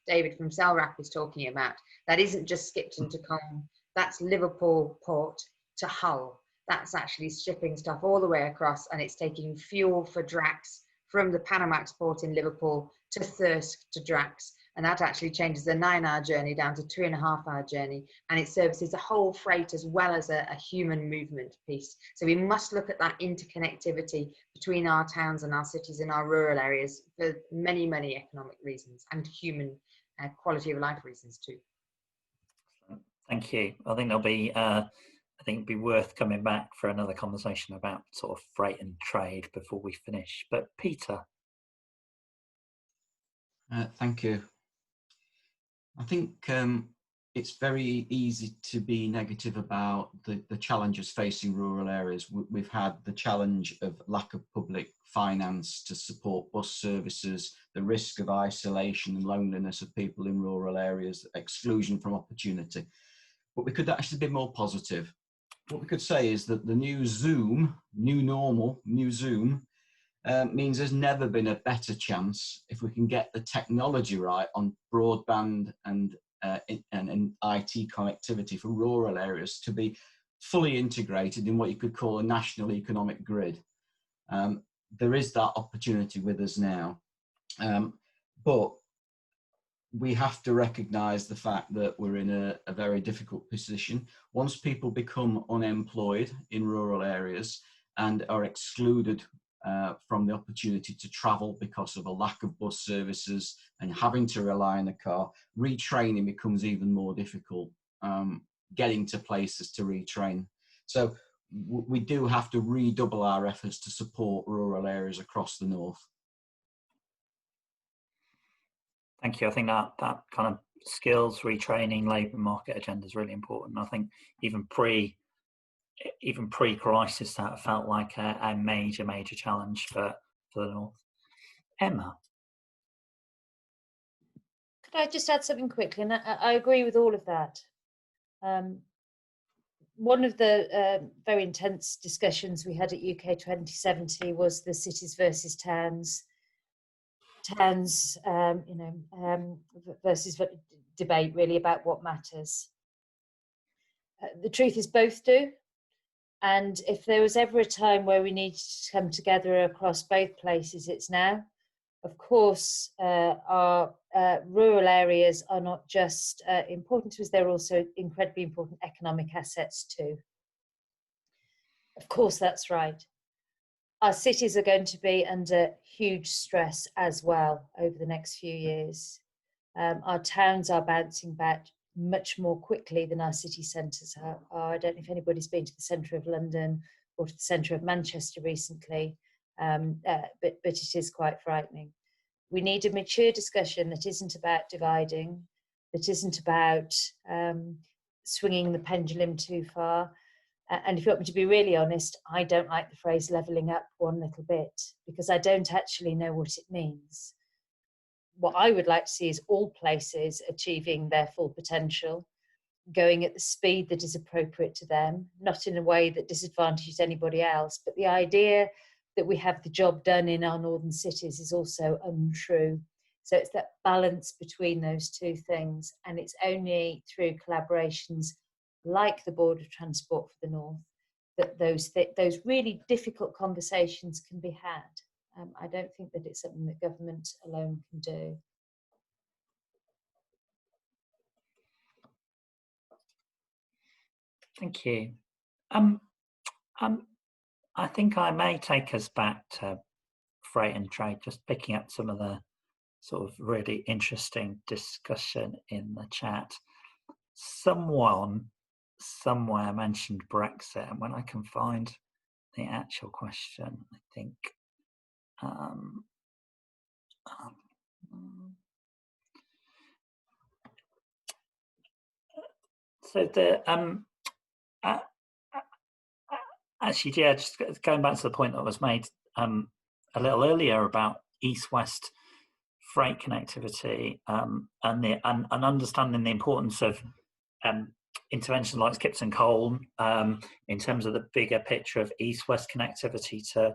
David from Cllr is talking about, that isn't just Skipton to Colne, that's Liverpool port to Hull. That's actually shipping stuff all the way across, and it's taking fuel for Drax from the Panamax port in Liverpool to Thirsk to Drax. And that actually changes the 9-hour journey down to 2.5-hour journey. And it services a whole freight as well as a human movement piece. So we must look at that interconnectivity between our towns and our cities and our rural areas for many, many economic reasons and human quality of life reasons too. Thank you. I think there'll be I think it'd be worth coming back for another conversation about sort of freight and trade before we finish. But Peter. Thank you. I think it's very easy to be negative about the challenges facing rural areas. We've had the challenge of lack of public finance to support bus services, the risk of isolation and loneliness of people in rural areas, exclusion from opportunity. But we could actually be more positive. What we could say is that the new Zoom, new normal, new Zoom, means there's never been a better chance if we can get the technology right on broadband and IT connectivity for rural areas to be fully integrated in what you could call a national economic grid. There is that opportunity with us now, but we have to recognise the fact that we're in a very difficult position. Once people become unemployed in rural areas and are excluded from the opportunity to travel because of a lack of bus services and having to rely on a car, retraining becomes even more difficult, getting to places to retrain. So we do have to redouble our efforts to support rural areas across the north. Thank you. I think that kind of skills retraining, labour market agenda is really important. I think even pre-crisis that felt like a major challenge for the north. Emma. Could I just add something quickly? And I agree with all of that. One of the very intense discussions we had at UK 2070 was the cities versus towns versus debate really about what matters. The truth is both do. And if there was ever a time where we needed to come together across both places, it's now. Of course, our rural areas are not just important to us, they're also incredibly important economic assets too. Of course, that's right. Our cities are going to be under huge stress as well over the next few years. Our towns are bouncing back much more quickly than our city centres are. I don't know if anybody's been to the centre of London or to the centre of Manchester recently, but it is quite frightening. We need a mature discussion that isn't about dividing, that isn't about swinging the pendulum too far. And if you want me to be really honest, I don't like the phrase levelling up one little bit, because I don't actually know what it means. What I would like to see is all places achieving their full potential, going at the speed that is appropriate to them, not in a way that disadvantages anybody else. But the idea that we have the job done in our northern cities is also untrue. So it's that balance between those two things. And it's only through collaborations like the Board of Transport for the North that those really difficult conversations can be had. I don't think that it's something that government alone can do. Thank you. I think I may take us back to freight and trade, just picking up some of the sort of really interesting discussion in the chat. Someone somewhere mentioned Brexit, and when I can find the actual question, I think so the actually, yeah, just going back to the point that was made a little earlier about east-west freight connectivity and understanding the importance of interventions like skips and coal in terms of the bigger picture of east-west connectivity to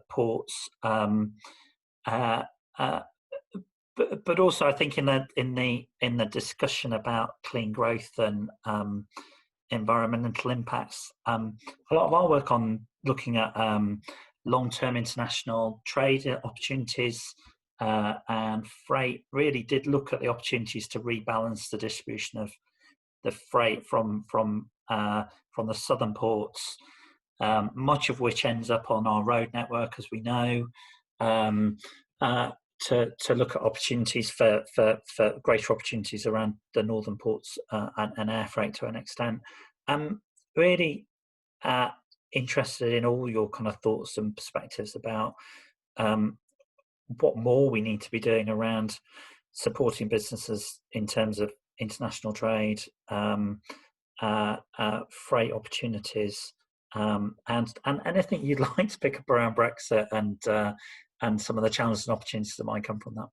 ports, but also I think in the discussion about clean growth and environmental impacts, a lot of our work on looking at long-term international trade opportunities and freight really did look at the opportunities to rebalance the distribution of the freight from the southern ports, much of which ends up on our road network, as we know, to look at opportunities for greater opportunities around the northern ports and air freight to an extent. I'm really interested in all your kind of thoughts and perspectives about what more we need to be doing around supporting businesses in terms of international trade, freight opportunities, and anything you'd like to pick up around Brexit and some of the challenges and opportunities that might come from that.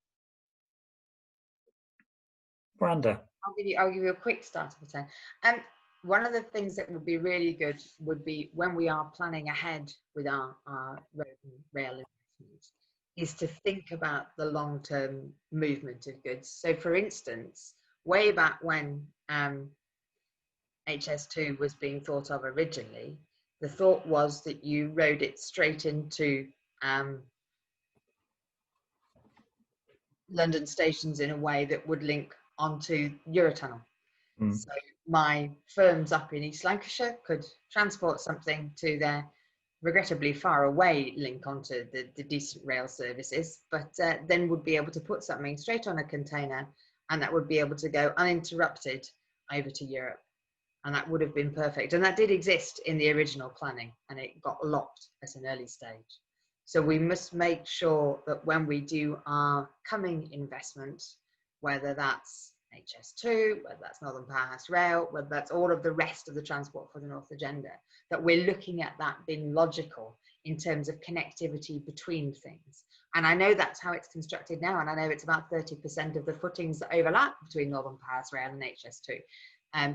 Miranda. I'll give you a quick start of the 10. One of the things that would be really good would be when we are planning ahead with our road and rail investments, is to think about the long-term movement of goods. So for instance, way back when HS2 was being thought of originally, the thought was that you rode it straight into London stations in a way that would link onto Eurotunnel. So my firms up in East Lancashire could transport something to their regrettably far away link onto the decent rail services, but then would be able to put something straight on a container, and that would be able to go uninterrupted over to Europe. And that would have been perfect. And that did exist in the original planning, and it got locked at an early stage. So we must make sure that when we do our coming investment, whether that's HS2, whether that's Northern Powerhouse Rail, whether that's all of the rest of the Transport for the North agenda, that we're looking at that being logical in terms of connectivity between things. And I know that's how it's constructed now, and I know it's about 30% of the footings that overlap between Northern Powerhouse Rail and HS2.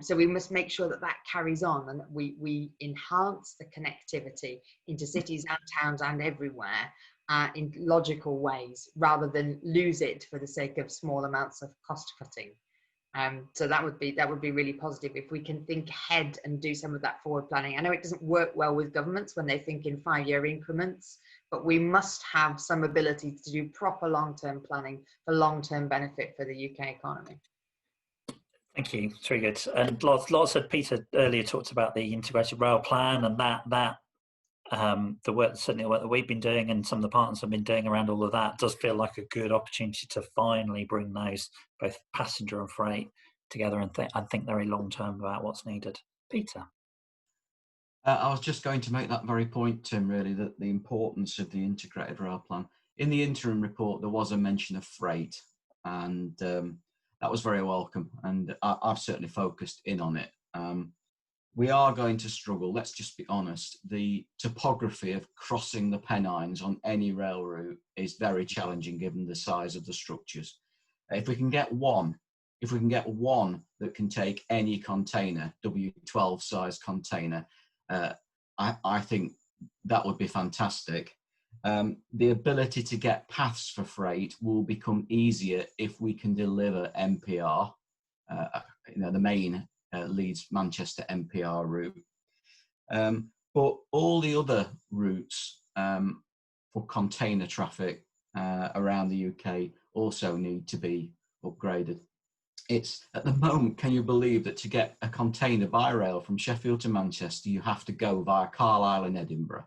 So we must make sure that that carries on, and that we enhance the connectivity into cities and towns and everywhere in logical ways, rather than lose it for the sake of small amounts of cost cutting. So that would be really positive if we can think ahead and do some of that forward planning. I know it doesn't work well with governments when they think in 5-year increments, but we must have some ability to do proper long-term planning for long-term benefit for the UK economy. Thank you. It's very good. And lots of Peter earlier talked about the integrated rail plan, and that the work, certainly the work that we've been doing and some of the partners have been doing around all of that, does feel like a good opportunity to finally bring those both passenger and freight together and think very long term about what's needed. Peter. I was just going to make that very point, Tim, really, that the importance of the integrated rail plan. In the interim report, there was a mention of freight, and that was very welcome, and I've certainly focused in on it. We are going to struggle, let's just be honest. The topography of crossing the Pennines on any rail route is very challenging given the size of the structures. If we can get one that can take any container, W12 size container, I think that would be fantastic. The ability to get paths for freight will become easier if we can deliver MPR, the main Leeds Manchester MPR route. But all the other routes for container traffic around the UK also need to be upgraded. It's at the moment, can you believe that to get a container by rail from Sheffield to Manchester, you have to go via Carlisle in Edinburgh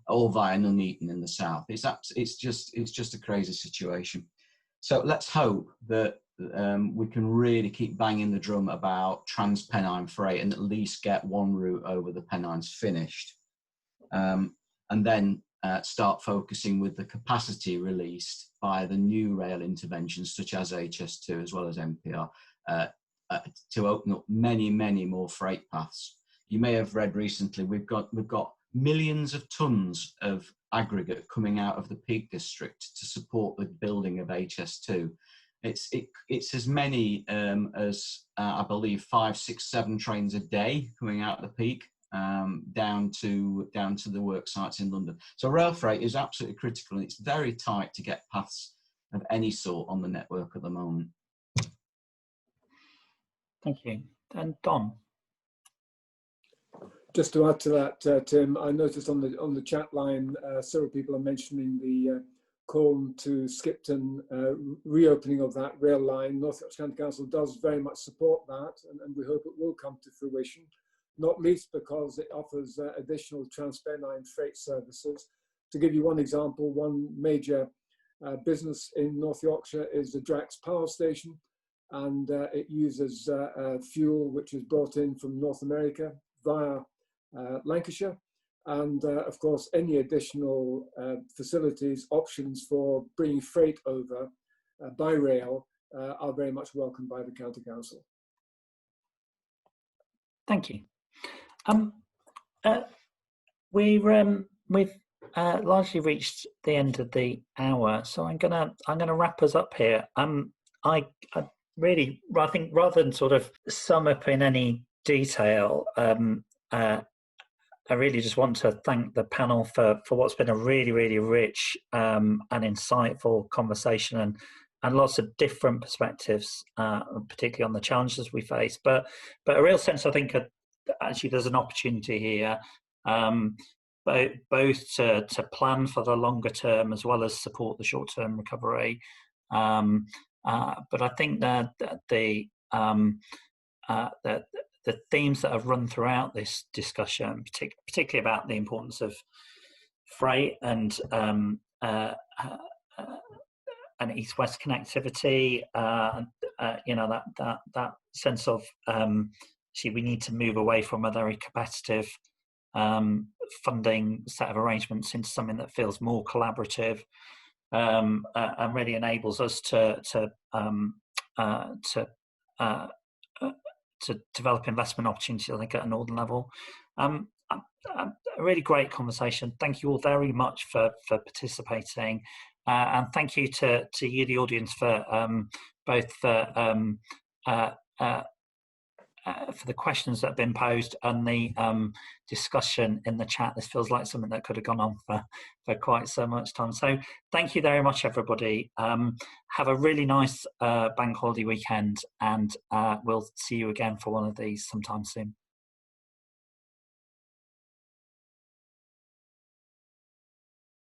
or via Nuneaton in the south. It's just a crazy situation. So let's hope that we can really keep banging the drum about trans-Pennine freight and at least get one route over the Pennines finished. And then start focusing with the capacity released by the new rail interventions such as HS2 as well as MPR to open up many more freight paths. You may have read recently we've got millions of tons of aggregate coming out of the Peak District to support the building of HS2. It's as many as I believe 5, 6, 7 trains a day coming out of the Peak down to the work sites in London. So rail freight is absolutely critical, and it's very tight to get paths of any sort on the network at the moment. Thank you. And Don. Just to add to that, Tim, I noticed on the chat line several people are mentioning the Colne to Skipton reopening of that rail line. North Yorkshire County Council does very much support that, and we hope it will come to fruition, not least because it offers additional trans-Pennine freight services. To give you one example, one major business in North Yorkshire is the Drax Power Station, and it uses fuel which is brought in from North America via Lancashire. And of course, any additional facilities, options for bringing freight over by rail are very much welcomed by the County Council. Thank you. We've largely reached the end of the hour, so I'm gonna wrap us up here. I think rather than sort of sum up in any detail, I really just want to thank the panel for what's been a really rich and insightful conversation and lots of different perspectives, particularly on the challenges we face. But a real sense, I think, actually there's an opportunity here, both to plan for the longer term as well as support the short term recovery. But I think that the themes that have run throughout this discussion, particularly about the importance of freight and east-west connectivity, that sense of see, we need to move away from a very competitive funding set of arrangements into something that feels more collaborative and really enables us to develop investment opportunities, I think, at a northern level. A really great conversation. Thank you all very much for participating, and thank you to you, the audience, for both for the questions that have been posed and the discussion in the chat. This feels like something that could have gone on for quite so much time. So thank you very much, everybody. Have a really nice bank holiday weekend, and we'll see you again for one of these sometime soon.